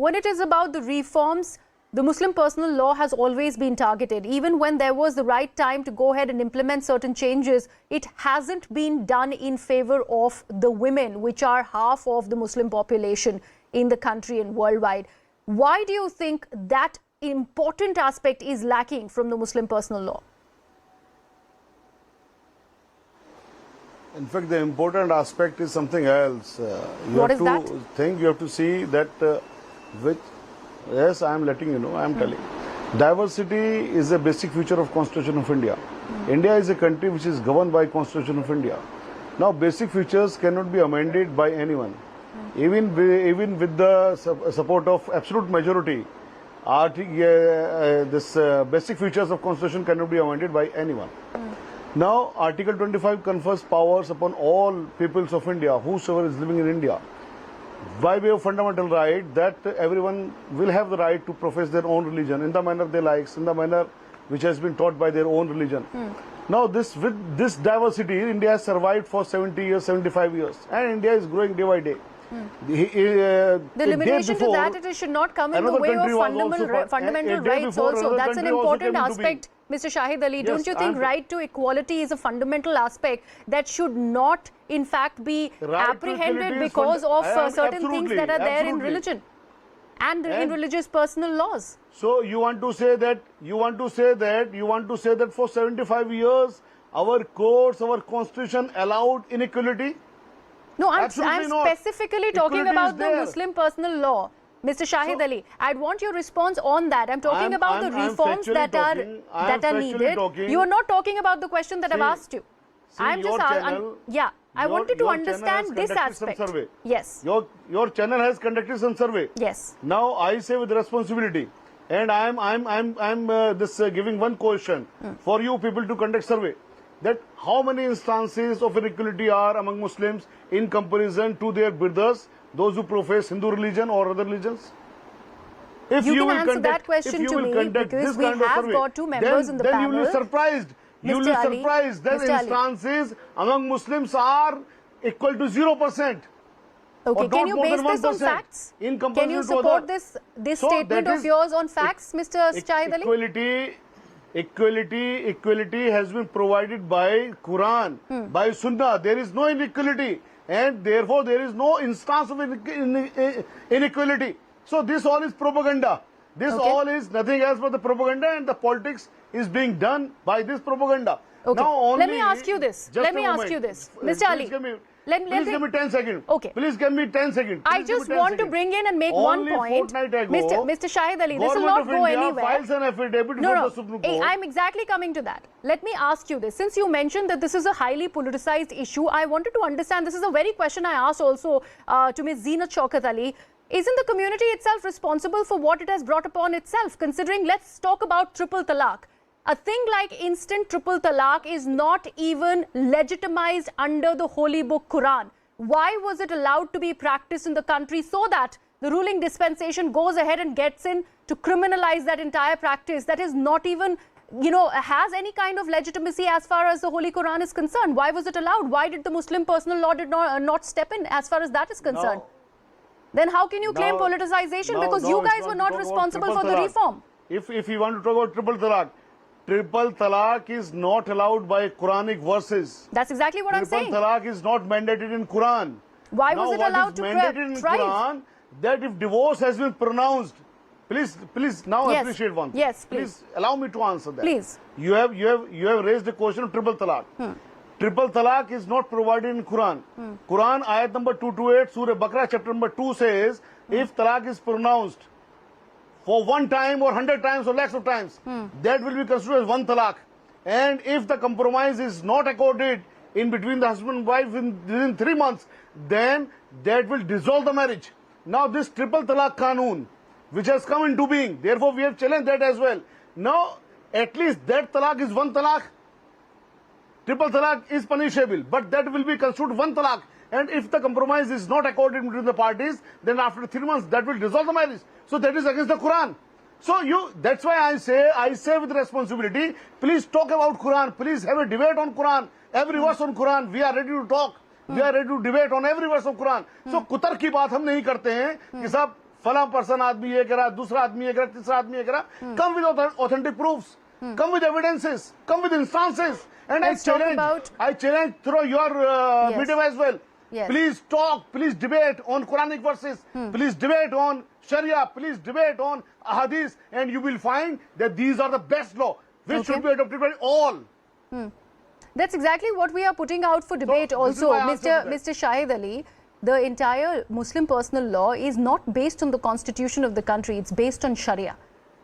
when it is about the reforms, the Muslim personal law has always been targeted. Even when there was the right time to go ahead and implement certain changes, it hasn't been done in favor of the women, which are half of the Muslim population in the country and worldwide. Why do you think that important aspect is lacking from the Muslim personal law? In fact, the important aspect is something else. What is that? You have to see that yes, I am letting you know, I am telling. Diversity is a basic feature of Constitution of India. India is a country which is governed by Constitution of India. Now, basic features cannot be amended by anyone. Even with the support of absolute majority, this basic features of Constitution cannot be amended by anyone. Now, Article 25 confers powers upon all peoples of India, whosoever is living in India, by way of fundamental right that everyone will have the right to profess their own religion in the manner they like, in the manner which has been taught by their own religion. Now, with this diversity, India has survived for 70 years, 75 years, and India is growing day by day. The limitation to that, it should not come in the way of fundamental rights also. That's an important aspect, Mr. Shahid Ali. Don't you think right to equality is a fundamental aspect that should not, in fact, be apprehended because of certain things that are there in religion and in religious personal laws? So you want to say that for 75 years our courts, our constitution allowed inequality? No, I'm specifically talking about the Muslim personal law, Mr. Shahid Ali. I'd want your response on that. I'm talking about the reforms that are needed. You are not talking about the question that I've asked you. I wanted to understand this aspect. Yes. Your channel has conducted some survey. Yes. Now I say with responsibility, and I'm giving one question for you people to conduct survey. That how many instances of inequality are among Muslims in comparison to their brothers, those who profess Hindu religion or other religions? If you can answer that question to me, because we have got two members in the panel. Then you will be surprised. You will be surprised that instances among Muslims are equal to 0%. Okay, can you base this on facts? Can you support this statement of yours on facts, Mr. Shahid Ali? Equality has been provided by Quran, by Sunnah. There is no inequality, and therefore there is no instance of inequality. So this all is propaganda. This all is nothing else but the propaganda, and the politics is being done by this propaganda. Okay. Now let me ask you this. Mr. Ali. Please give me 10 seconds. Okay. Please give me 10 seconds. I just want to bring in and make one point. Mr. Shahid Ali, this will not go anywhere. I'm exactly coming to that. Let me ask you this. Since you mentioned that this is a highly politicized issue, I wanted to understand, this is a very question I asked also to Ms. Zeenat Shaukat Ali. Isn't the community itself responsible for what it has brought upon itself? Considering, let's talk about triple talaq. A thing like instant triple talaq is not even legitimized under the holy book Quran. Why was it allowed to be practiced in the country so that the ruling dispensation goes ahead and gets in to criminalize that entire practice that is not even, has any kind of legitimacy as far as the holy Quran is concerned? Why was it allowed? Why did the Muslim personal law not step in as far as that is concerned? Then how can you claim politicization? Because you guys were not responsible for the reform. If you want to talk about triple talaq is not allowed by Quranic verses. That's exactly what I'm saying. Triple talaq is not mandated in Quran. Why was it allowed to mandated in Quran? That if divorce has been pronounced, please now appreciate one thing. Yes, please allow me to answer that. Please. You have raised the question of triple talaq. Triple talaq is not provided in Quran. Quran ayat number 228, Surah Baqarah chapter number 2 says, if talaq is pronounced for one time or 100 times or lakhs of times, that will be considered as one talaq. And if the compromise is not accorded in between the husband and wife within 3 months, then that will dissolve the marriage. Now this triple talaq qanoon, which has come into being, therefore we have challenged that as well. Now at least that talaq is one talaq. Triple talaq is punishable, but that will be considered one talaq. And if the compromise is not accorded between the parties, then after 3 months that will dissolve the marriage. So that is against the Quran. So that's why I say with responsibility, please talk about Quran. Please have a debate on Quran. Every verse on Quran, we are ready to talk. We are ready to debate on every verse of Quran. So कुतर की बात हम नहीं करते हैं कि साहब फला पर्सन आदमी ये कह रहा, दूसरा आदमी ये कह रहा, तीसरा आदमी ये कह रहा. Come with authentic proofs. Come with evidences. Come with instances. And I challenge through your medium as well. Yes. Please talk, please debate on Quranic verses, please debate on Sharia, please debate on Ahadith, and you will find that these are the best law, which should be adopted by all. That's exactly what we are putting out for debate also, Mr. Shahid Ali. The entire Muslim personal law is not based on the constitution of the country, it's based on Sharia.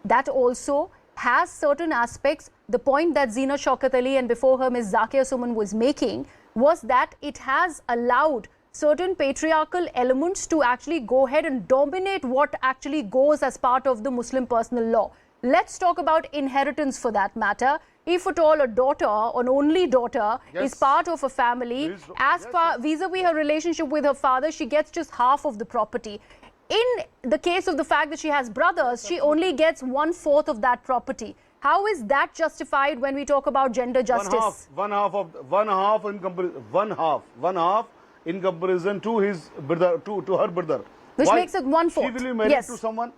That also has certain aspects. The point that Zina Shaukat Ali and before her Ms. Zakia Suman was making was that it has allowed certain patriarchal elements to actually go ahead and dominate what actually goes as part of the Muslim personal law. Let's talk about inheritance for that matter. If at all a daughter, an only daughter, is part of a family, vis-a-vis her relationship with her father, she gets just half of the property. In the case of the fact that she has brothers, she only gets 1/4 of that property. How is that justified when we talk about gender justice? One half in comparison to his brother, to her brother. Which makes it 1/4. She will be married to someone.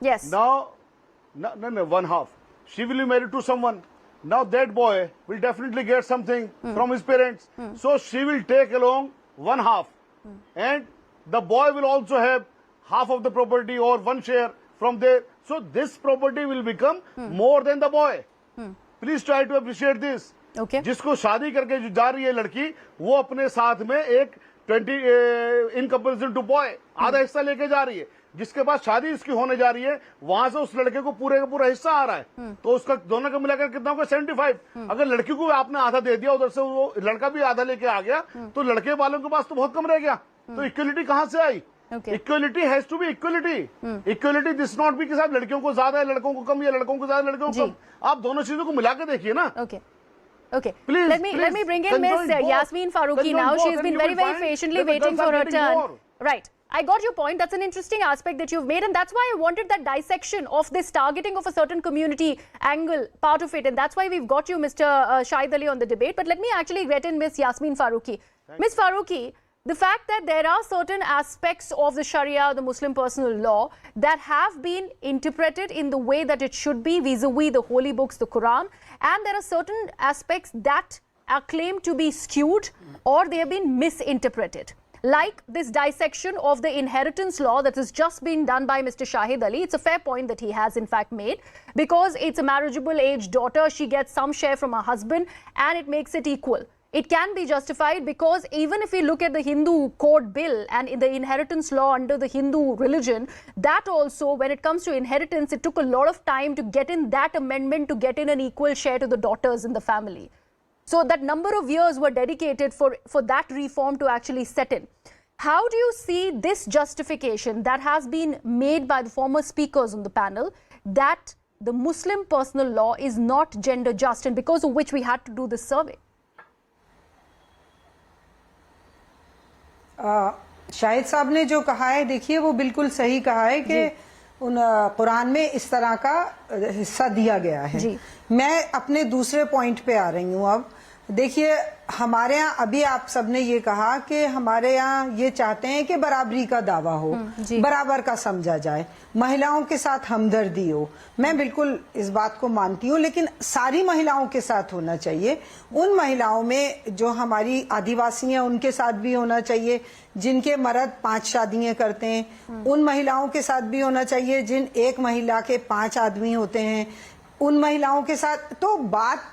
Yes. Now, no, one half. She will be married to someone. Now that boy will definitely get something from his parents. So she will take along 1/2. And the boy will also have half of the property or one share from there. So this property will become more than the boy. Please try to appreciate this. Okay. जिसको शादी करके जो जा रही है लड़की, वो अपने साथ में एक 20 in comparison to boy आधा हिस्सा लेके जा रही है. जिसके बाद शादी इसकी होने जा रही है, वहां से उस लड़के को पूरे का पूरा हिस्सा आ रहा है. तो उसका दोनों का मिलाकर कितना होगा? 75. अगर लड़की को आपने आधा दे दिया, उधर से वो लड़का भी आधा लेके आ गया, तो लड़के वालों के पास तो बहुत कम रह गया. तो इक्वलिटी कहां से आई? Equality has to be equality. Equality this not be कि साहब लड़कियों को ज्यादा है, लड़कों को कम, या लड़कों को ज्यादा, लड़कों को कम. आप दोनों चीजों को मिला के देखिए ना. Okay. Please, let me bring in Miss Yasmin Farooqi now. She's been very patiently waiting for her turn. Right. I got your point. That's an interesting aspect that you've made, and that's why I wanted that dissection of this targeting of a certain community angle part of it, and that's why we've got you, Mr. Shahid Ali, on the debate. But let me actually get in Miss Yasmin Farooqi. Miss Farooqi, the fact that there are certain aspects of the Sharia, the Muslim personal law, that have been interpreted in the way that it should be vis-a-vis the holy books, the Quran, and there are certain aspects that are claimed to be skewed or they have been misinterpreted. Like this dissection of the inheritance law that has just been done by Mr. Shahid Ali. It's a fair point that he has in fact made, because it's a marriageable age daughter. She gets some share from her husband and it makes it equal. It can be justified because even if we look at the Hindu code bill and in the inheritance law under the Hindu religion, that also, when it comes to inheritance, it took a lot of time to get in that amendment to get in an equal share to the daughters in the family. So that number of years were dedicated for that reform to actually set in. How do you see this justification that has been made by the former speakers on the panel, that the Muslim personal law is not gender just, and because of which we had to do this survey? Shahid साहब ने जो कहा है, देखिए वो बिल्कुल सही कहा है कि उन कुरान में इस तरह का हिस्सा दिया गया है. मैं अपने दूसरे पॉइंट पे आ रही हूँ. अब देखिए, हमारे यहाँ अभी आप सबने ये कहा कि हमारे यहाँ ये चाहते हैं कि बराबरी का दावा हो, बराबर का समझा जाए, महिलाओं के साथ हमदर्दी हो. मैं बिल्कुल इस बात को मानती हूँ, लेकिन सारी महिलाओं के साथ होना चाहिए. उन महिलाओं में जो हमारी आदिवासी हैं उनके साथ भी होना चाहिए, जिनके मर्द 5 शादियां करते हैं उन महिलाओं के साथ भी होना चाहिए, जिन एक महिला के 5 आदमी होते हैं उन महिलाओं के साथ. तो बात,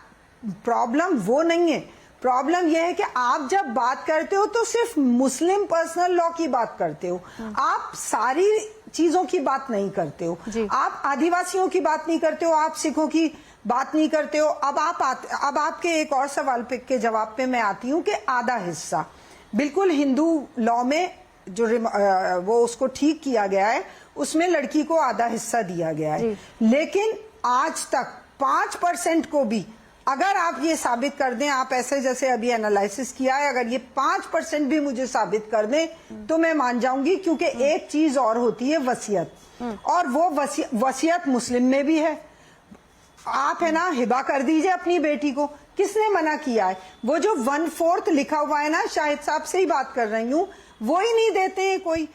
प्रॉब्लम वो नहीं है. प्रॉब्लम यह है कि आप जब बात करते हो तो सिर्फ मुस्लिम पर्सनल लॉ की बात करते हो, आप सारी चीजों की बात नहीं करते हो. आप आदिवासियों की बात नहीं करते हो, आप सिखों की बात नहीं करते हो. अब आपके एक और सवाल के जवाब पे मैं आती हूँ कि आधा हिस्सा बिल्कुल हिंदू लॉ में जो वो उसको ठीक किया गया है, उसमें लड़की को आधा हिस्सा दिया गया है. लेकिन आज तक 5% को भी अगर आप ये साबित कर दें, आप ऐसे जैसे अभी एनालिसिस किया है, अगर ये 5% भी मुझे साबित कर दें तो मैं मान जाऊंगी. क्योंकि एक चीज और होती है वसीयत, और वो वसीयत मुस्लिम में भी है. आप है ना, हिबा कर दीजिए अपनी बेटी को, किसने मना किया है? वो जो 1/4 लिखा हुआ है ना, शाहिद साहब से ही बात कर रही हूँ, वो ही नहीं देते हैं कोई.